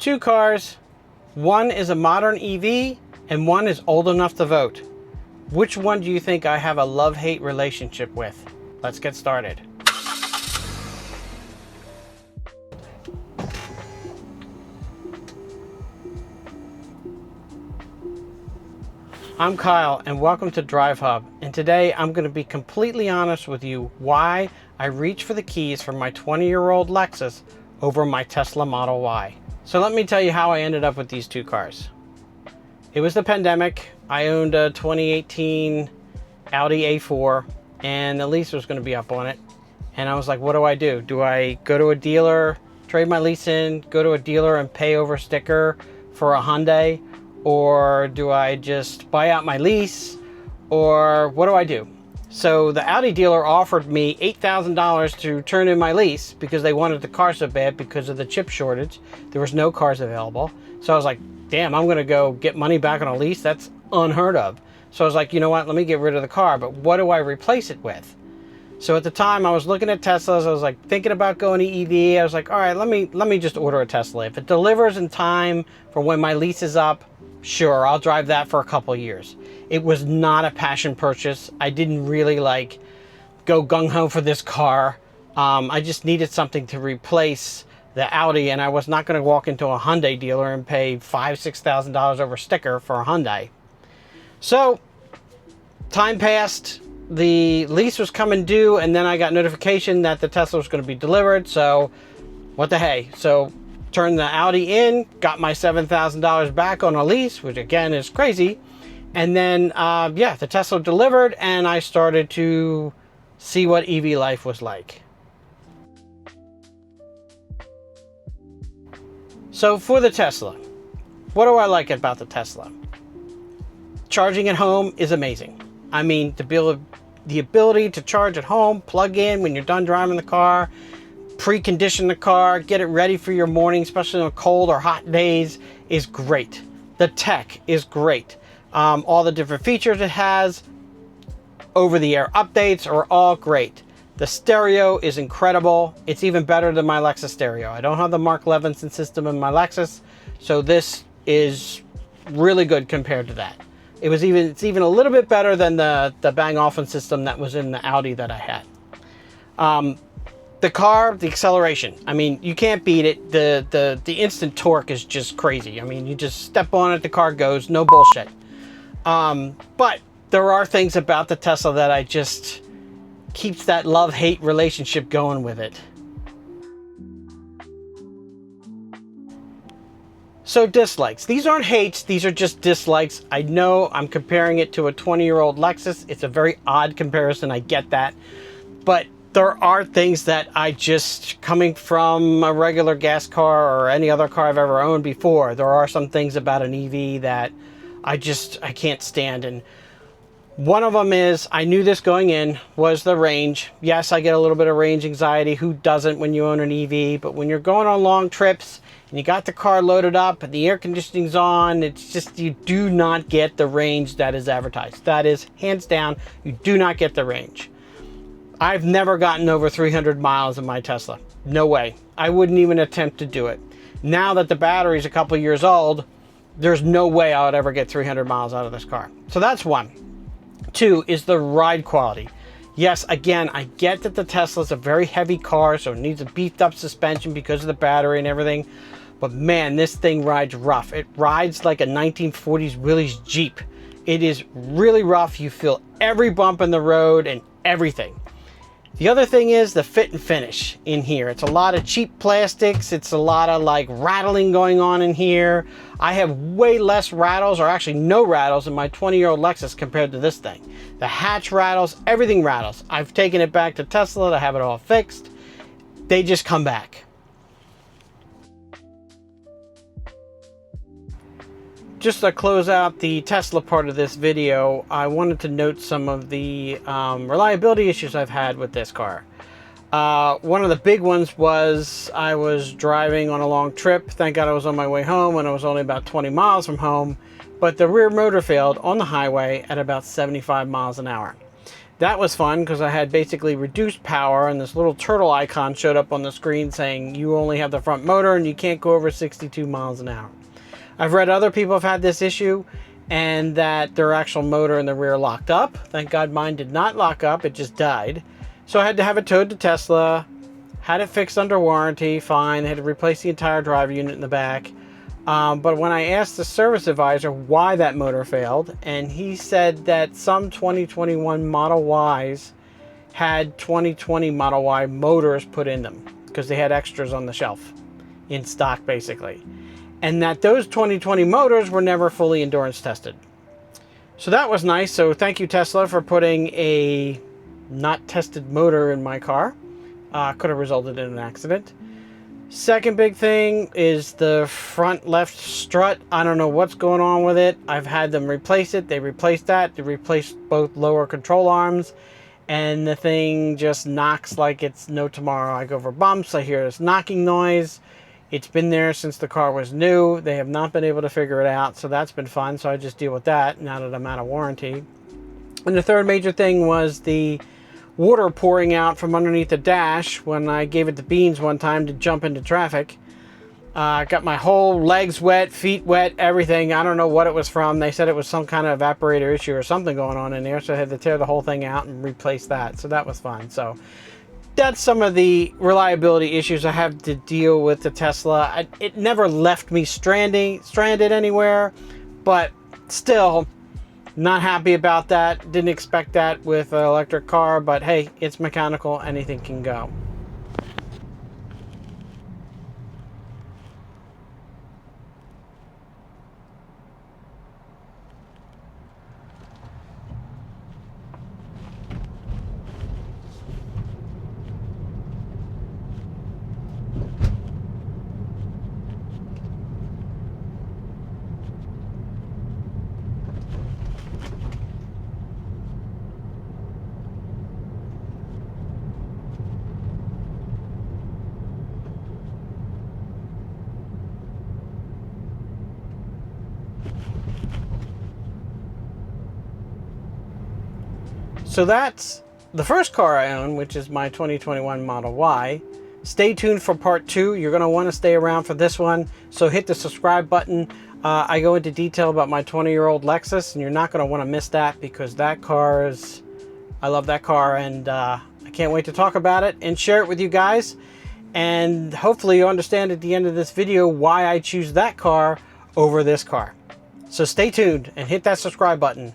Two cars, one is a modern EV and one is old enough to vote. Which one do you think I have a love-hate relationship with? Let's get started. I'm Kyle and welcome to DriveHub, and today I'm going to be completely honest with you why I reached for the keys for my 20-year-old Lexus over my Tesla Model Y. So let me tell you how I ended up with these two cars. It was the pandemic. I owned a 2018 Audi A4 and the lease was going to be up on it. And I was like, what do? Do I go to a dealer, trade my lease in, go to a dealer and pay over sticker for a Hyundai? Or do I just buy out my lease? Or what do I do? So the Audi dealer offered me $8,000 to turn in my lease because they wanted the car so bad because of the chip shortage. There was no cars available. So I was like, damn, I'm gonna go get money back on a lease? That's unheard of. So I was like, you know what, let me get rid of the car, but what do I replace it with? So at the time I was looking at Teslas, I was like thinking about going to EV. I was like, all right, let me just order a Tesla. If it delivers in time for when my lease is up, sure, I'll drive that for a couple years. It was not a passion purchase. I didn't really go gung-ho for this car. I just needed something to replace the Audi, and I was not going to walk into a Hyundai dealer and pay $5,000-$6,000 over sticker for a Hyundai. So time passed, the lease was coming due, and then I got notification that the Tesla was going to be delivered. So what the hey? So turned the Audi in, got my $7,000 back on a lease, which again is crazy. And then, yeah, the Tesla delivered and I started to see what EV life was like. So for the Tesla, what do I like about the Tesla? Charging at home is amazing. I mean, the ability to charge at home, plug in when you're done driving the car, precondition the car, get it ready for your morning, especially on cold or hot days, is great. The tech is great. All the different features it has, over-the-air updates are all great. The stereo is incredible. It's even better than my Lexus stereo. I don't have the Mark Levinson system in my Lexus, so this is really good compared to that. It's even a little bit better than the Bang Olufsen system that was in the Audi that I had. The car, the acceleration, I mean, you can't beat it. The instant torque is just crazy. I mean, you just step on it, the car goes, no bullshit. But there are things about the Tesla that I just keeps that love-hate relationship going with it. So dislikes. These aren't hates, these are just dislikes. I know I'm comparing it to a 20-year-old Lexus. It's a very odd comparison, I get that. But there are things that I just, coming from a regular gas car or any other car I've ever owned before, there are some things about an EV that I can't stand. And one of them is, I knew this going in, was the range. Yes, I get a little bit of range anxiety. Who doesn't when you own an EV? But when you're going on long trips and you got the car loaded up and the air conditioning's on, it's just, you do not get the range that is advertised. That is hands down, you do not get the range. I've never gotten over 300 miles in my Tesla. No way. I wouldn't even attempt to do it. Now that the battery's a couple years old, there's no way I would ever get 300 miles out of this car. So that's one. Two is the ride quality. Yes, again, I get that the Tesla's a very heavy car, so it needs a beefed up suspension because of the battery and everything. But man, this thing rides rough. It rides like a 1940s Willys Jeep. It is really rough. You feel every bump in the road and everything. The other thing is the fit and finish in here. It's a lot of cheap plastics. It's a lot of rattling going on in here. I have way less rattles, or actually no rattles, in my 20-year-old Lexus compared to this thing. The hatch rattles, everything rattles. I've taken it back to Tesla to have it all fixed. They just come back. Just to close out the Tesla part of this video, I wanted to note some of the reliability issues I've had with this car. One of the big ones was I was driving on a long trip. Thank God I was on my way home and I was only about 20 miles from home, but the rear motor failed on the highway at about 75 miles an hour. That was fun because I had basically reduced power and this little turtle icon showed up on the screen saying you only have the front motor and you can't go over 62 miles an hour. I've read other people have had this issue and that their actual motor in the rear locked up. Thank God mine did not lock up, it just died. So I had to have it towed to Tesla, had it fixed under warranty, fine. They had to replace the entire driver unit in the back. But when I asked the service advisor why that motor failed, and he said that some 2021 Model Ys had 2020 Model Y motors put in them because they had extras on the shelf in stock basically. And that those 2020 motors were never fully endurance tested. So that was nice. So thank you, Tesla, for putting a not tested motor in my car. Could have resulted in an accident. Second big thing is the front left strut. I don't know what's going on with it. I've had them replace it. They replaced that. They replaced both lower control arms. And the thing just knocks like it's no tomorrow. I go over bumps. I hear this knocking noise. It's been there since the car was new. They have not been able to figure it out. So that's been fun. So I just deal with that now that I'm out of warranty. And the third major thing was the water pouring out from underneath the dash when I gave it the beans one time to jump into traffic. Got my whole legs wet, feet wet, everything. I don't know what it was from. They said it was some kind of evaporator issue or something going on in there, so I had to tear the whole thing out and replace that. So that was fun. So that's some of the reliability issues I have to deal with the Tesla. It never left me stranded anywhere, but still not happy about that. Didn't expect that with an electric car, but hey, it's mechanical, anything can go. So that's the first car I own, which is my 2021 Model Y. Stay tuned for part 2. You're going to want to stay around for this one. So hit the subscribe button. I go into detail about my 20-year-old Lexus, and you're not going to want to miss that because that car is... I love that car, and I can't wait to talk about it and share it with you guys. And hopefully you understand at the end of this video why I choose that car over this car. So stay tuned and hit that subscribe button.